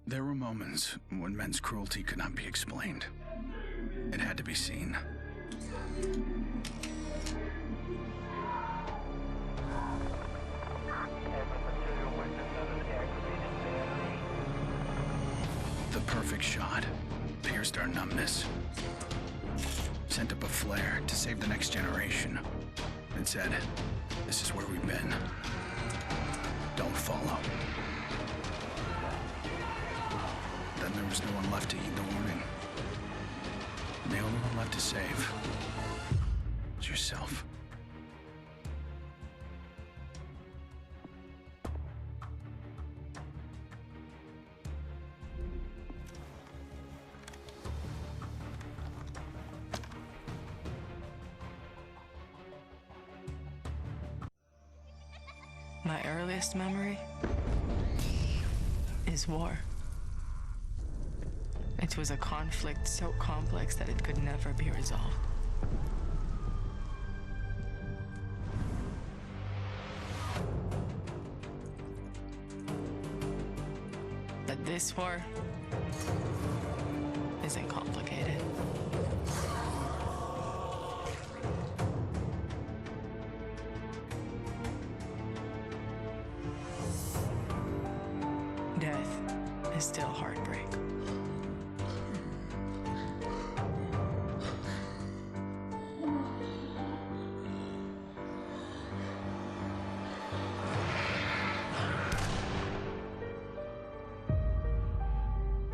There were moments when men's cruelty could not be explained. It had to be seen. The perfect shot pierced our numbness, sent up a flare to save the next generation. It said, "This is where we've been. Don't follow." Then there was no one left to heed the warning. And the only one left to save was yourself. My earliest memory is war. It was a conflict so complex that it could never be resolved. But this war isn't complicated. Death is still heartbreak.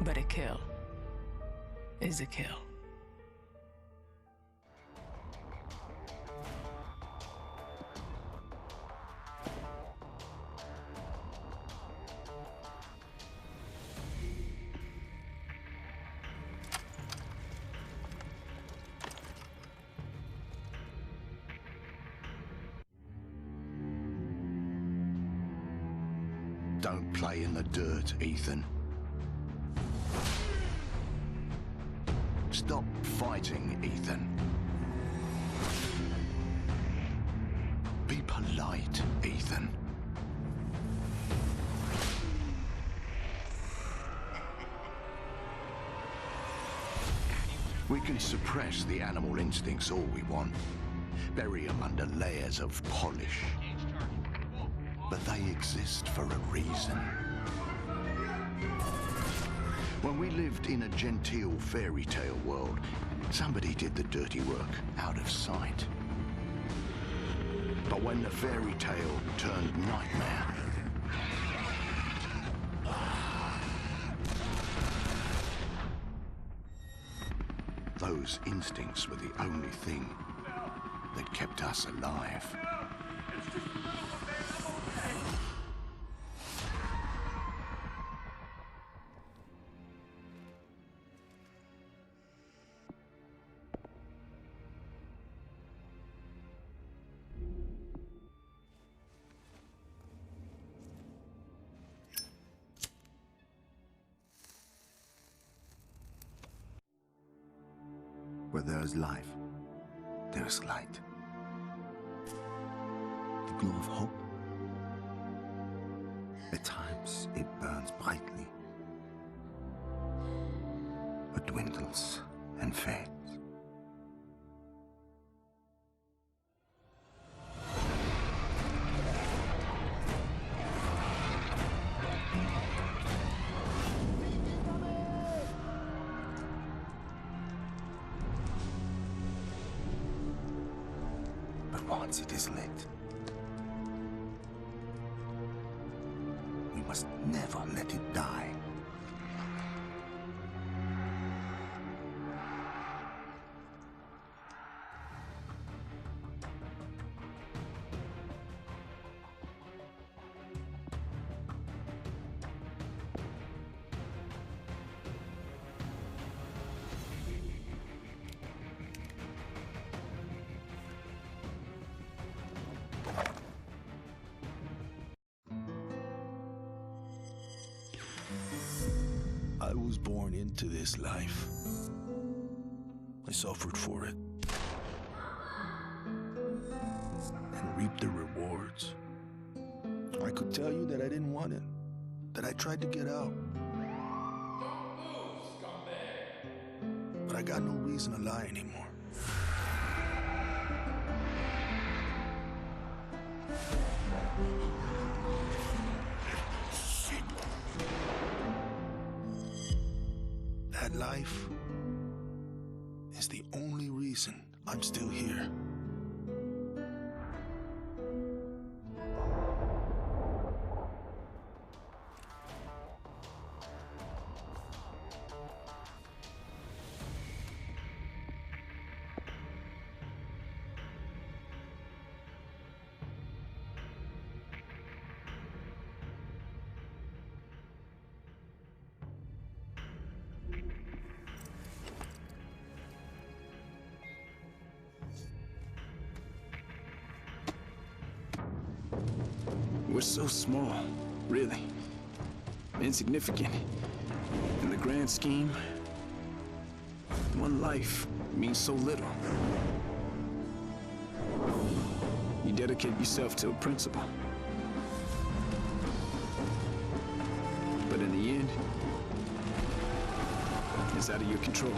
But a kill is a kill. Don't play in the dirt, Ethan. Stop fighting, Ethan. Be polite, Ethan. We can suppress the animal instincts all we want, bury them under layers of polish. But they exist for a reason. When we lived in a genteel fairy tale world, somebody did the dirty work out of sight. But when the fairy tale turned nightmare, those instincts were the only thing that kept us alive. Where there is life, there is light. The glow of hope. At times, it burns brightly, but dwindles and fades. Once it is lit, we must never let it die. I was born into this life. I suffered for it and reaped the rewards. I could tell you that I didn't want it, that I tried to get out. but I got no reason to lie anymore. Shit. That life is the only reason I'm still here. We're so small, really. Insignificant. In the grand scheme, one life means so little. You dedicate yourself to a principle. But in the end, it's out of your control.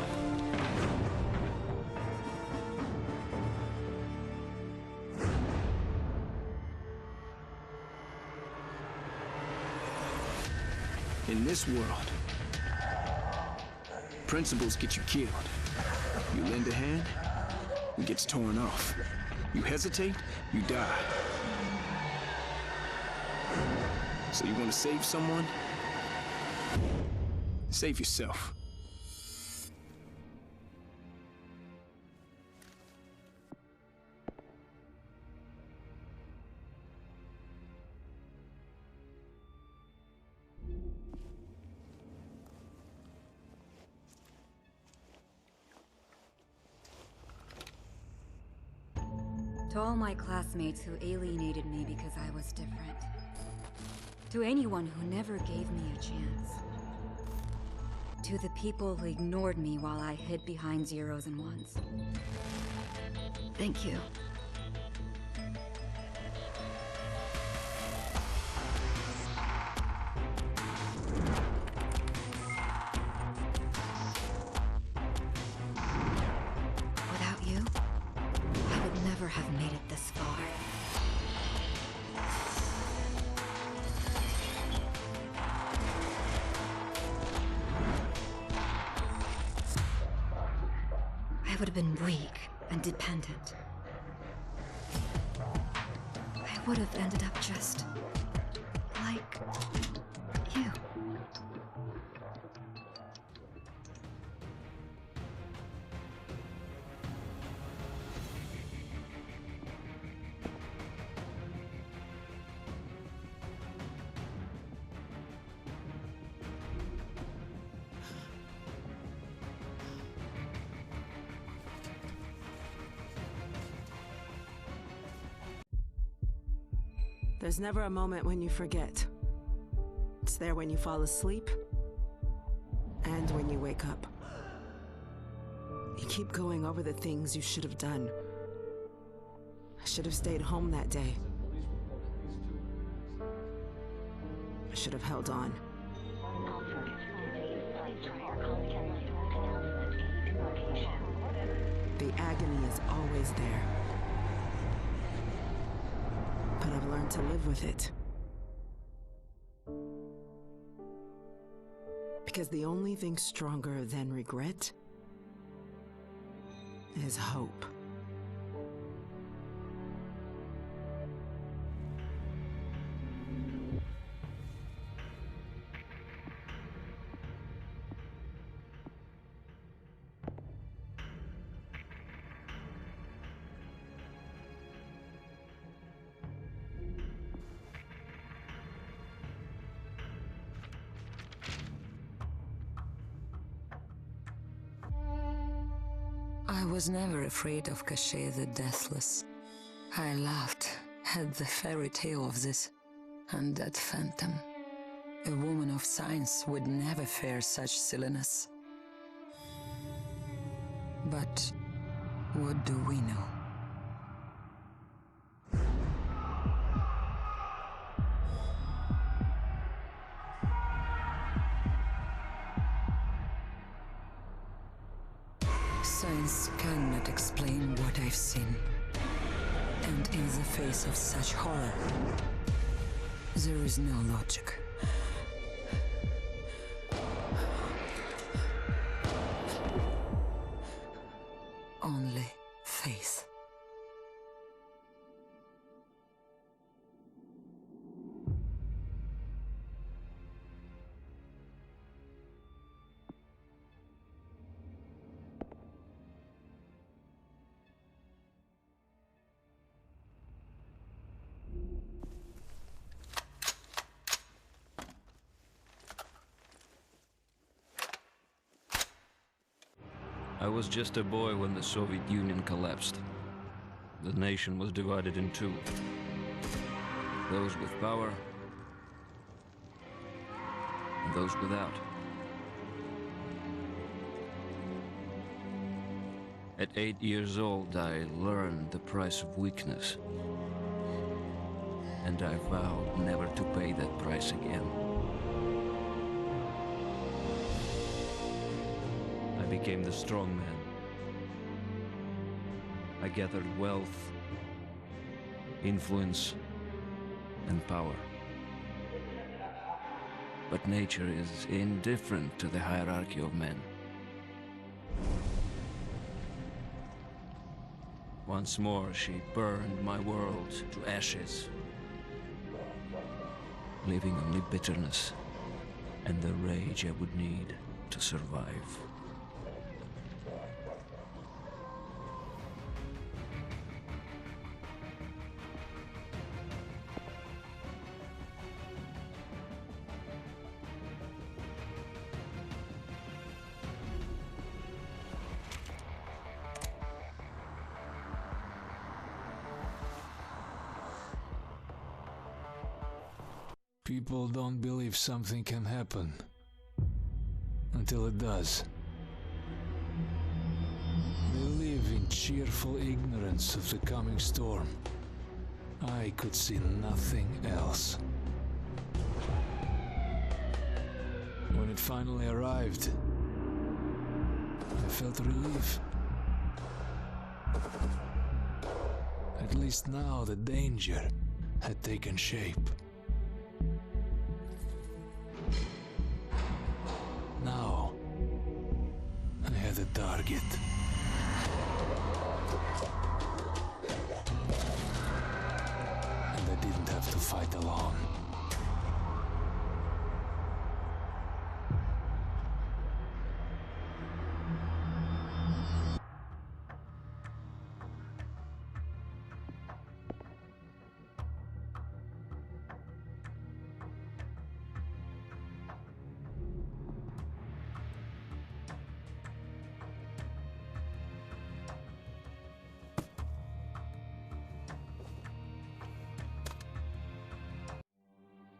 In this world, principles get you killed. You lend a hand, it gets torn off. You hesitate, you die. So you want to save someone? Save yourself. To all my classmates who alienated me because I was different. To anyone who never gave me a chance. To the people who ignored me while I hid behind zeros and ones. Thank you. Without you, I would never have made it this far. I would have been weak and dependent. I would have ended up just like you. There's never a moment when you forget. It's there when you fall asleep and when you wake up. You keep going over the things you should have done. I should have stayed home that day. I should have held on. The agony is always there. But I've learned to live with it. Because the only thing stronger than regret is hope. I was never afraid of Cachet the Deathless. I laughed at the fairy tale of this undead phantom. A woman of science would never fear such silliness. But what do we know? Words cannot explain what I've seen. And in the face of such horror, there is no logic. Only faith. I was just a boy when the Soviet Union collapsed. The nation was divided in two. Those with power and those without. At 8 years old, I learned the price of weakness. And I vowed never to pay that price again. I became the strong man. I gathered wealth, influence, and power. But nature is indifferent to the hierarchy of men. Once more, she burned my world to ashes, leaving only bitterness and the rage I would need to survive. People don't believe something can happen until it does. They live in cheerful ignorance of the coming storm. I could see nothing else. When it finally arrived, I felt relief. At least now the danger had taken shape. Now, I had a target. And I didn't have to fight alone.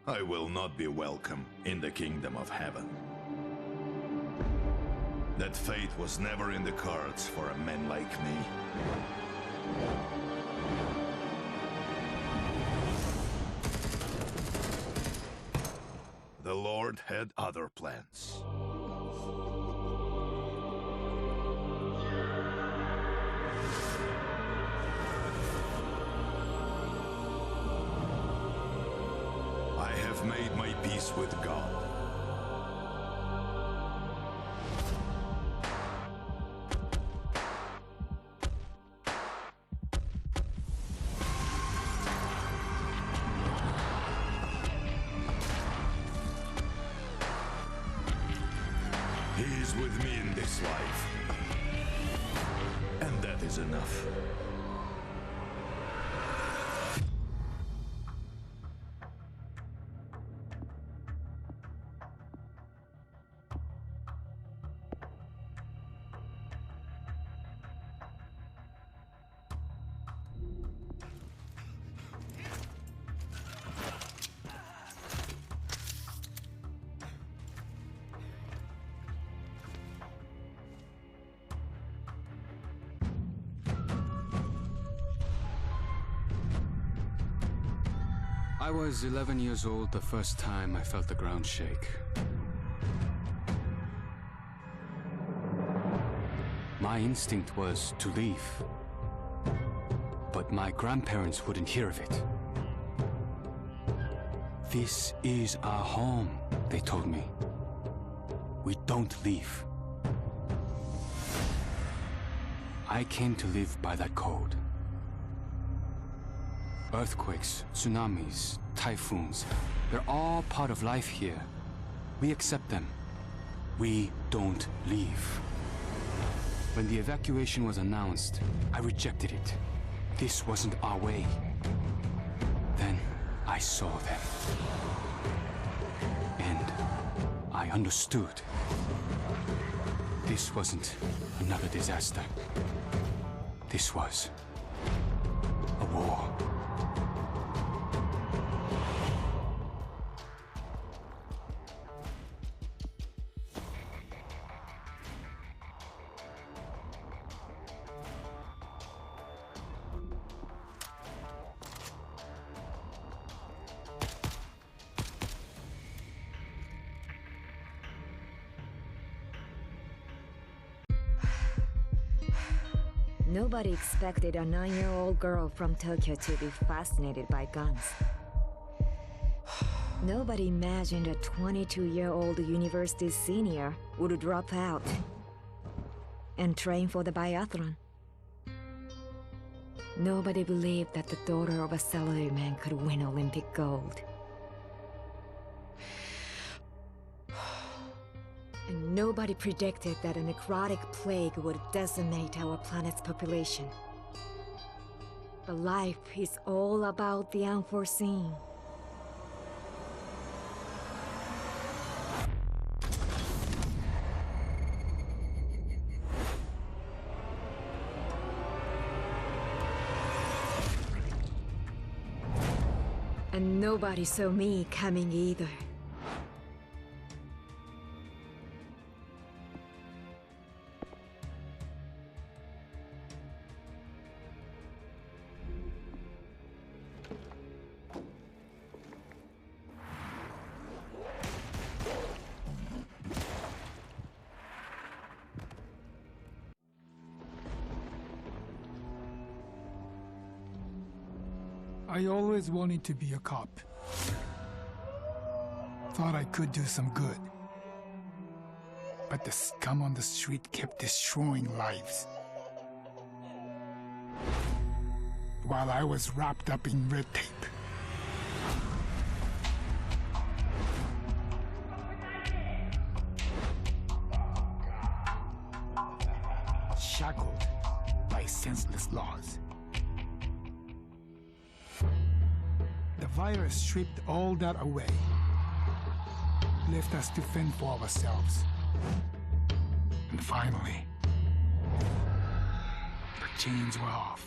I will not be welcome in the kingdom of heaven. That fate was never in the cards for a man like me. The Lord had other plans. Made my peace with God. He is with me in this life, and that is enough. I was 11 years old the first time I felt the ground shake. My instinct was to leave. But my grandparents wouldn't hear of it. This is our home, they told me. We don't leave. I came to live by that code. Earthquakes, tsunamis, typhoons, they're all part of life here. We accept them. We don't leave. When the evacuation was announced, I rejected it. This wasn't our way. Then I saw them. And I understood. This wasn't another disaster. This was a war. Nobody expected a 9-year-old girl from Tokyo to be fascinated by guns. Nobody imagined a 22-year-old university senior would drop out and train for the biathlon. Nobody believed that the daughter of a salaryman could win Olympic gold. And nobody predicted that a necrotic plague would decimate our planet's population. But life is all about the unforeseen. And nobody saw me coming either. I always wanted to be a cop. Thought I could do some good. But the scum on the street kept destroying lives. While I was wrapped up in red tape. Shackled by senseless laws. The virus stripped all that away, left us to fend for ourselves. And finally, the chains were off.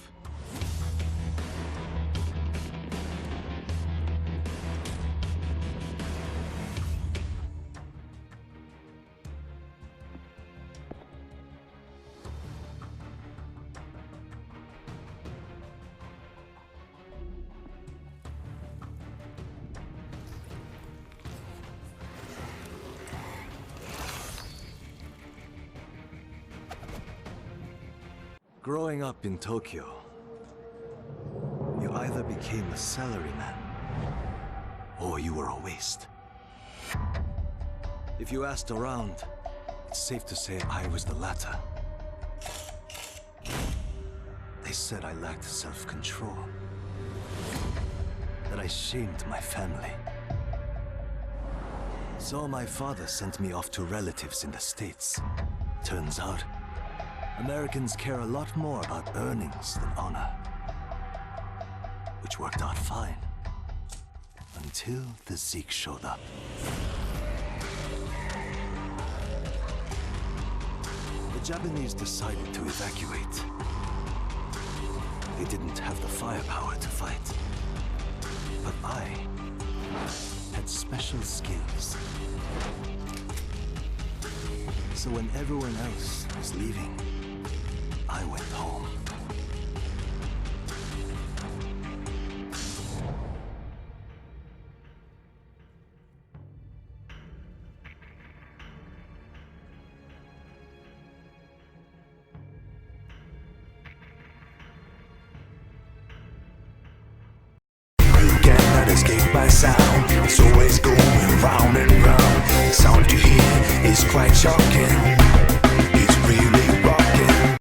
Growing up in Tokyo, you either became a salaryman, or you were a waste. If you asked around, it's safe to say I was the latter. They said I lacked self-control, that I shamed my family. So my father sent me off to relatives in the States. Turns out, Americans care a lot more about earnings than honor. Which worked out fine. Until the Zeke showed up. The Japanese decided to evacuate. They didn't have the firepower to fight. But I had special skills. So when everyone else was leaving, I went home. escape by sound. It's always going round and round. The sound you hear is quite shocking. It's really